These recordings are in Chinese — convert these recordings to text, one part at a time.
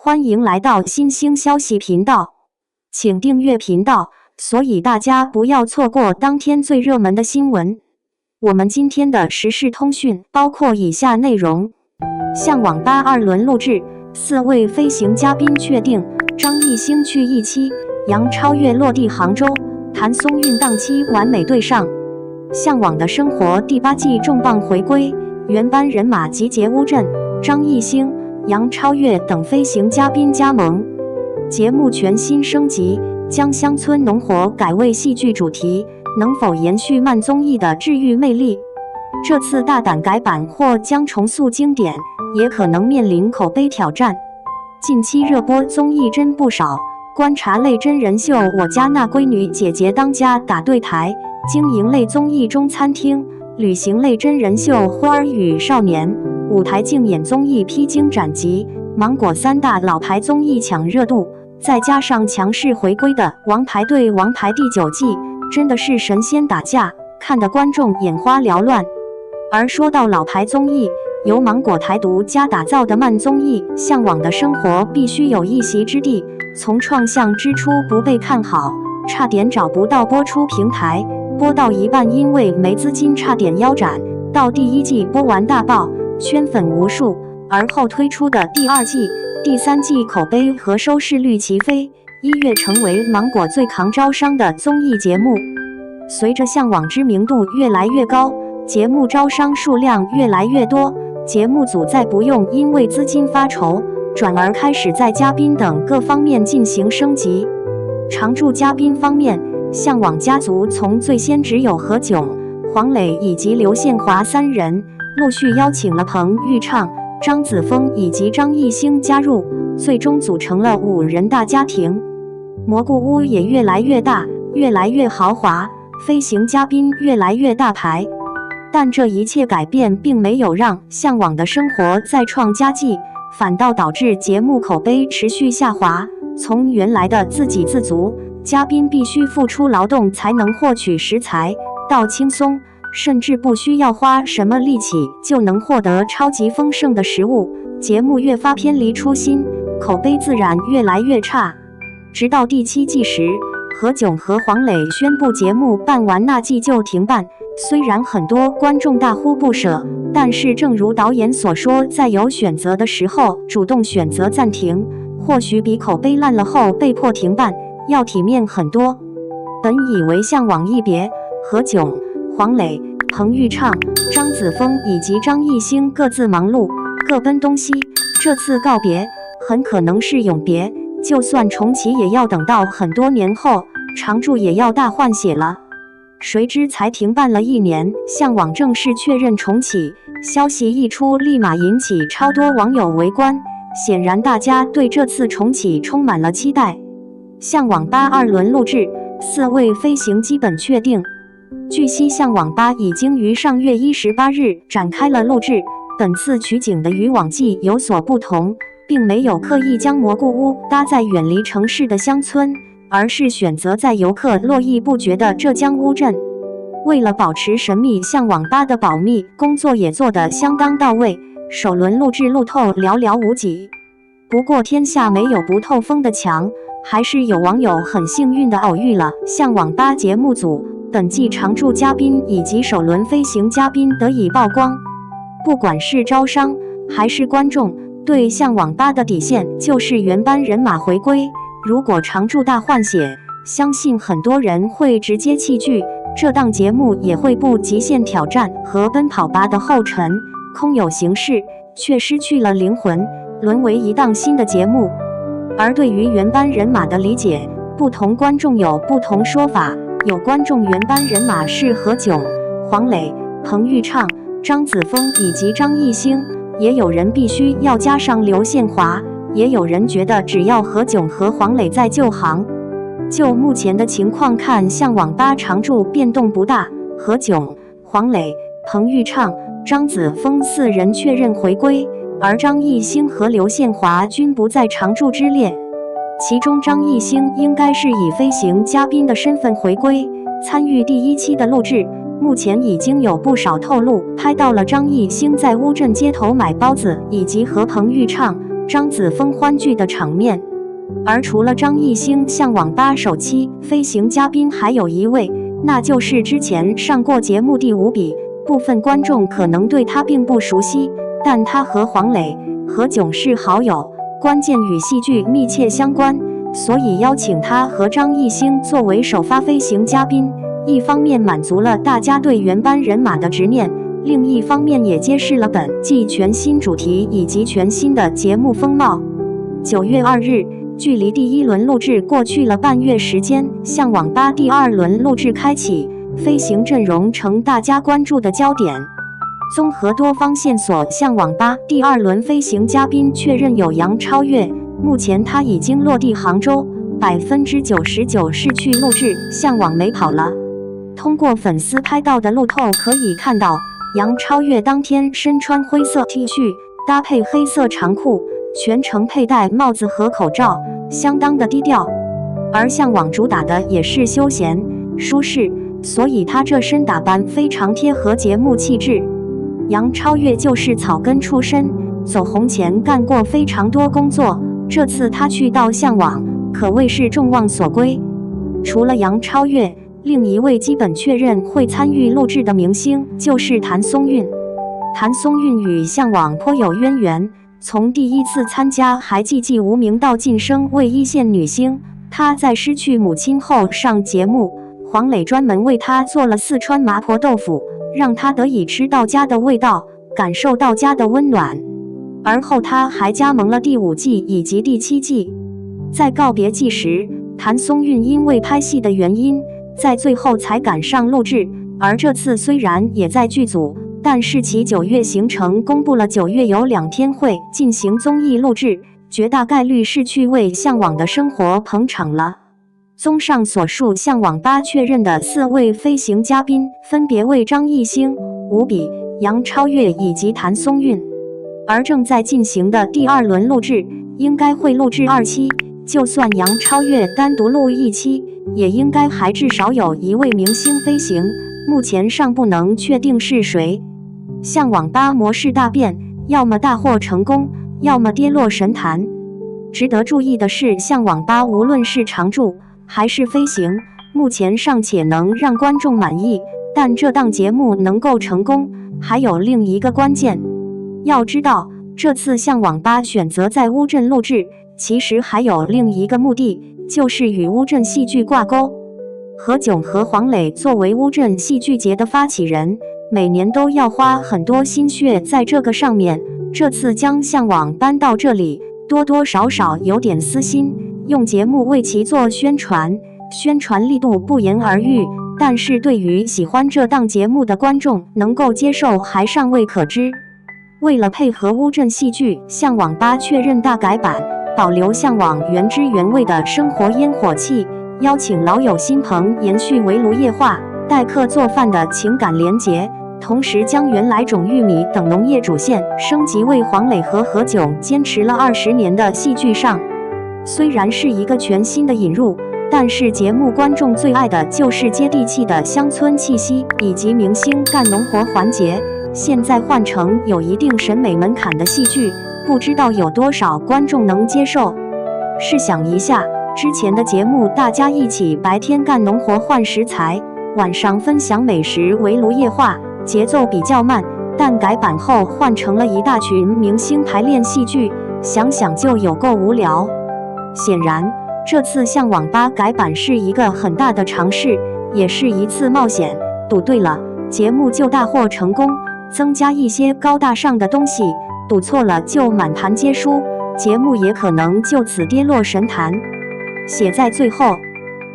欢迎来到新兴消息频道，请订阅频道，所以大家不要错过当天最热门的新闻。我们今天的时事通讯包括以下内容：向往8二轮录制，4位飞行嘉宾确定，张艺兴去一期，杨超越落地杭州，谭松韵档期完美对上。向往的生活第8季重磅回归，原班人马集结乌镇，张艺兴、杨超越等飞行嘉宾加盟。节目全新升级，将乡村农活改为戏剧主题，能否延续慢综艺的治愈魅力？这次大胆改版或将重塑经典，也可能面临口碑挑战。近期热播综艺真不少，观察类真人秀《我家那闺女姐姐当家》打对台，经营类综艺中餐厅，旅行类真人秀《花儿与少年》，舞台竞演综艺披荆斩棘，芒果3大老牌综艺抢热度，再加上强势回归的《王牌对王牌》第9季，真的是神仙打架，看得观众眼花缭乱。而说到老牌综艺，由芒果台独家打造的慢综艺《向往的生活》必须有一席之地。从创项之初不被看好，差点找不到播出平台，播到一半因为没资金差点腰斩，到第1季播完大爆，圈粉无数，而后推出的第2季、第3季口碑和收视率齐飞，一跃成为芒果最扛招商的综艺节目。随着向往知名度越来越高，节目招商数量越来越多，节目组再不用因为资金发愁，转而开始在嘉宾等各方面进行升级。常驻嘉宾方面，向往家族从最先只有何炅、黄磊以及刘宪华3人，陆续邀请了彭昱畅、张子枫以及张艺兴加入，最终组成了5人大家庭。蘑菇屋也越来越大，越来越豪华，飞行嘉宾越来越大牌。但这一切改变并没有让向往的生活再创佳绩，反倒导致节目口碑持续下滑。从原来的自给自足，嘉宾必须付出劳动才能获取食材，到轻松，甚至不需要花什么力气就能获得超级丰盛的食物，节目越发偏离初心，口碑自然越来越差。直到第7季时，何炅和黄磊宣布节目办完那季就停办，虽然很多观众大呼不舍，但是正如导演所说，在有选择的时候主动选择暂停，或许比口碑烂了后被迫停办要体面很多。本以为向往一别，何炅、黄磊、彭昱畅、张子枫以及张艺兴各自忙碌，各奔东西，这次告别很可能是永别，就算重启也要等到很多年后，常驻也要大换血了。谁知才停办了1年，向往正式确认重启，消息一出立马引起超多网友围观，显然大家对这次重启充满了期待。向往8二轮录制，4位飞行基本确定。据悉，向往8已经于上月18日展开了录制，本次取景的与往季有所不同，并没有刻意将蘑菇屋搭在远离城市的乡村，而是选择在游客络绎不绝的浙江乌镇。为了保持神秘，向往8的保密工作也做得相当到位，首轮录制路透寥寥无几。不过天下没有不透风的墙，还是有网友很幸运地偶遇了向往8节目组，本季常驻嘉宾以及首轮飞行嘉宾得以曝光。不管是招商还是观众，对向往8的底线就是原班人马回归，如果常驻大换血，相信很多人会直接弃剧，这档节目也会步极限挑战和奔跑吧的后尘，空有形式，却失去了灵魂，沦为一档新的节目。而对于原班人马的理解，不同观众有不同说法，有观众原班人马是何炅、黄磊、彭昱畅、张子枫以及张艺兴，也有人必须要加上刘宪华，也有人觉得只要何炅和黄磊在就行。就目前的情况看，向往8常驻变动不大，何炅、黄磊、彭昱畅、张子枫4人确认回归，而张艺兴和刘宪华均不在常驻之列。其中张艺兴应该是以飞行嘉宾的身份回归，参与第1期的录制。目前已经有不少透露拍到了张艺兴在乌镇街头买包子，以及和彭昱畅、张子枫欢聚的场面。而除了张艺兴向网吧首期飞行嘉宾，还有一位，那就是之前上过节目第5笔，部分观众可能对他并不熟悉，但他和黄磊、何炅是好友，关键与戏剧密切相关，所以邀请他和张艺兴作为首发飞行嘉宾，一方面满足了大家对原班人马的执念，另一方面也揭示了本季全新主题以及全新的节目风貌。9月2日，距离第1轮录制过去了半月时间，向网吧第2轮录制开启，飞行阵容成大家关注的焦点。综合多方线索，向网吧第2轮飞行嘉宾确认有杨超越，目前他已经落地杭州，99%是去录制，向往没跑了。通过粉丝拍到的路透可以看到，杨超越当天身穿灰色 T 恤，搭配黑色长裤，全程佩戴帽子和口罩，相当的低调。而向往主打的也是休闲舒适，所以他这身打扮非常贴合节目气质。杨超越就是草根出身，走红前干过非常多工作，这次他去到向往，可谓是众望所归。除了杨超越，另一位基本确认会参与录制的明星就是谭松韵。谭松韵与向往颇有渊源，从第一次参加还寂寂无名到晋升为1线女星，她在失去母亲后上节目，黄磊专门为她做了四川麻婆豆腐，让她得以吃到家的味道，感受到家的温暖。而后她还加盟了第5季以及第7季。在告别季时，谭松韵因为拍戏的原因，在最后才赶上录制，而这次虽然也在剧组，但是其9月行程公布了，9月有2天会进行综艺录制，绝大概率是去为向往的生活捧场了。综上所述，向网吧确认的4位飞行嘉宾分别为张艺兴、吴比、杨超越以及谭松韵。而正在进行的第2轮录制应该会录制2期，就算杨超越单独录1期，也应该还至少有1位明星飞行，目前尚不能确定是谁。向网吧模式大变，要么大获成功，要么跌落神坛。值得注意的是，向网吧无论是常驻还是飞行，目前尚且能让观众满意，但这档节目能够成功，还有另一个关键。要知道，这次向网吧选择在乌镇录制，其实还有另一个目的，就是与乌镇戏剧挂钩。何炅和黄磊作为乌镇戏剧节的发起人，每年都要花很多心血在这个上面，这次将向往搬到这里，多多少少有点私心，用节目为其做宣传，宣传力度不言而喻，但是对于喜欢这档节目的观众能够接受还尚未可知。为了配合乌镇戏剧，向网吧确认大改版，保留向往原汁原味的生活烟火气，邀请老友新朋延续围炉夜话、待客做饭的情感连结，同时将原来种玉米等农业主线升级为黄磊和何炅坚持了20年的戏剧上。虽然是一个全新的引入，但是节目观众最爱的就是接地气的乡村气息以及明星干农活环节，现在换成有一定审美门槛的戏剧，不知道有多少观众能接受。试想一下，之前的节目大家一起白天干农活换食材，晚上分享美食围炉夜话，节奏比较慢，但改版后换成了一大群明星排练戏剧，想想就有够无聊。显然，这次向网吧改版是一个很大的尝试，也是一次冒险，赌对了，节目就大获成功，增加一些高大上的东西，赌错了就满盘皆输，节目也可能就此跌落神坛。写在最后，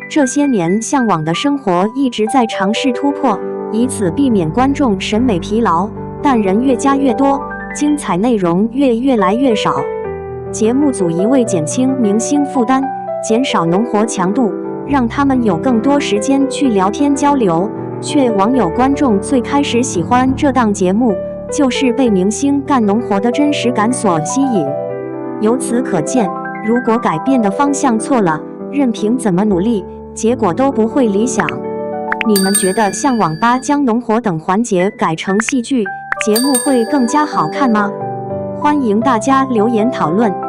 这些年向往的生活一直在尝试突破，以此避免观众审美疲劳，但人越加越多，精彩内容越来越少。节目组一味减轻明星负担，减少农活强度，让他们有更多时间去聊天交流，却网友观众最开始喜欢这档节目，就是被明星干农活的真实感所吸引。由此可见，如果改变的方向错了，任凭怎么努力，结果都不会理想。你们觉得向网吧将农活等环节改成戏剧，节目会更加好看吗？欢迎大家留言讨论。